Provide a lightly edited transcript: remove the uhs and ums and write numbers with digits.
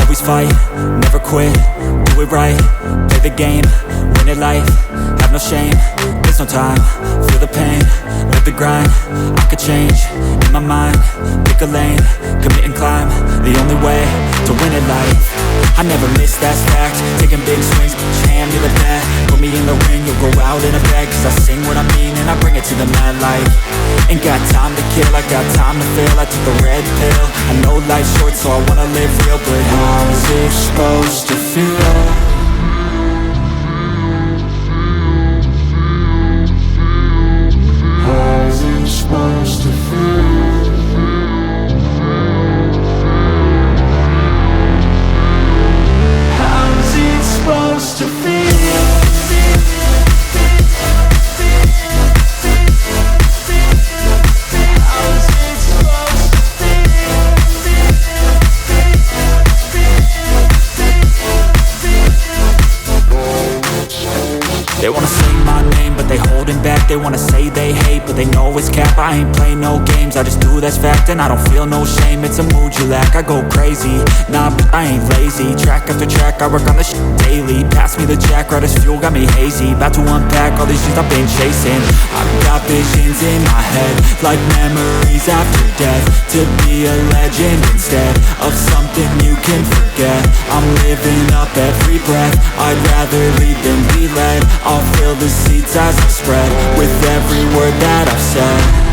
always fight, never quit, do it right, play the game, win it life, have no shame, there's no time, feel the pain, live the grind, I could change, in my mind, pick a lane, commit and climb, the only way to win at life. I never miss, that's fact, taking big swings, hand me the bat, put me in the ring, you'll go out in a bag, cause I sing what I mean and I bring it to the mad light. Ain't got time to kill, I got time to feel, I took the red pill, I know life's short so I wanna live real, but how is it supposed to feel? How's it supposed to feel? How's it supposed to feel? They wanna say my name, but they holding back. They wanna say they hate, but they know it's cap. I ain't play no games, I just do, that's fact. And I don't feel no shame, it's a mood you lack. I go crazy, nah, but I ain't lazy. Track after track, I work on this shit daily. Pass me the jack, right as fuel, got me hazy. About to unpack all these things I've been chasing. I've got visions in my head, like memories after death. To be a legend instead of something you can forget. I'm living up every breath, I'd rather lead than be led. I'll fill the seats as I spread with every word that I've said.